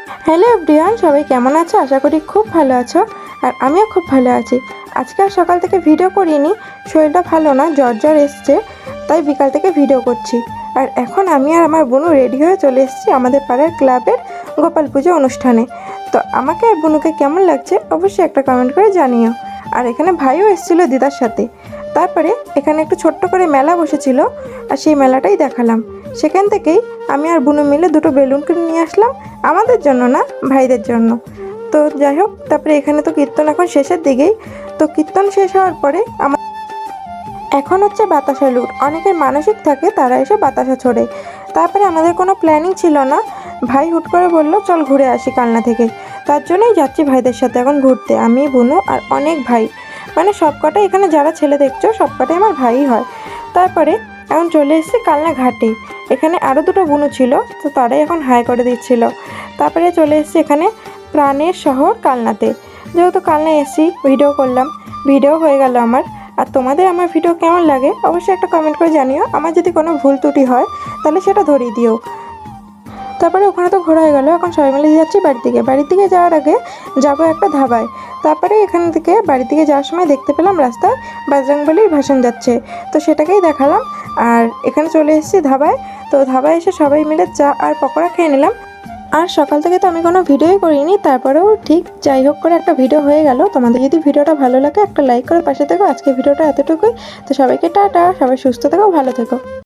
Hello everyone, সবাই কেমন আছো? আশা করি খুব ভালো আছো। আর আমিও খুব ভালো আছি। আজকে আর সকাল থেকে ভিডিও করিনি, শরীরটা ভালো না, জ্বর এসছে, তাই বিকাল থেকে ভিডিও করছি। আর এখন আমি আর আমার বোনু রেডি হয়ে চলে এসেছি আমাদের পাড়ার ক্লাবের গোপাল পুজো অনুষ্ঠানে। তো আমাকে আর বোনুকে কেমন লাগছে অবশ্যই একটা কমেন্ট করে জানিও। আর এখানে ভাইও এসেছিলো দিদার সাথে। তারপরে এখানে একটু ছোট্ট করে মেলা বসেছিল, আর সেই মেলাটাই দেখালাম। সেখান থেকেই আমি আর বুনু মিলে দুটো বেলুন কিনে নিয়ে আসলাম, আমাদের জন্য না, ভাইদের জন্য। তো যাই হোক, তারপরে এখানে তো কীর্তন এখন শেষের দিকেই। তো কীর্তন শেষ হওয়ার পরে এখন হচ্ছে বাতাসা লুট। অনেকের মানসিক থাকে, তারা এসে বাতাসা ছোড়ে। তারপরে আমাদের কোনো প্ল্যানিং ছিল না, ভাই হুট করে বললো চল ঘুরে আসি কালনা থেকে। তার জন্যই যাচ্ছি ভাইদের সাথে এখন ঘুরতে, আমি, বুনু আর অনেক ভাই। মানে সবকটাই এখানে যারা ছেলে দেখছো সবকটাই আমার ভাই হয়। তারপরে এখন চলে এসেছি কালনা ঘাটে। এখানে আরও দুটো বুনু ছিল, তো তারাই এখন হাই করে দিচ্ছিল। তারপরে চলে এসেছি এখানে প্রাণের শহর কালনাতে। যেহেতু কালনায় এসেছি, ভিডিও করলাম, ভিডিও হয়ে গেল আমার। আর তোমাদের আমার ভিডিও কেমন লাগে অবশ্যই একটা কমেন্ট করে জানিও। আমার যদি কোনো ভুল ত্রুটি হয় তাহলে সেটা ধরিয়ে দিও। তারপরে ওখানে তো ঘোরা হয়ে গেলো, এখন সবাই মিলে যাচ্ছি বাড়ির দিকে যাওয়ার আগে যাবো একটা ধাবায়। তারপরে এখান থেকে বাড়ির দিকে যাওয়ার সময় দেখতে পেলাম রাস্তায় বজরংবলীর ভাসান যাচ্ছে, তো সেটাকেই দেখালাম। আর এখানে চলে এসেছি ধাবায়। তো ধাবায় এসে সবাই মিলে চা আর পকোড়া খেয়ে নিলাম। আর সকাল থেকে তো আমি কোনো ভিডিওই করিনি, তারপরেও ঠিক যাই হোক করে একটা ভিডিও হয়ে গেল। তোমাদের যদি ভিডিওটা ভালো লাগে একটা লাইক করে পাশে থেকো। আজকে ভিডিওটা এতটুকুই। তো সবাইকে টাটা, সবাই সুস্থ থেকো, ভালো থেকো।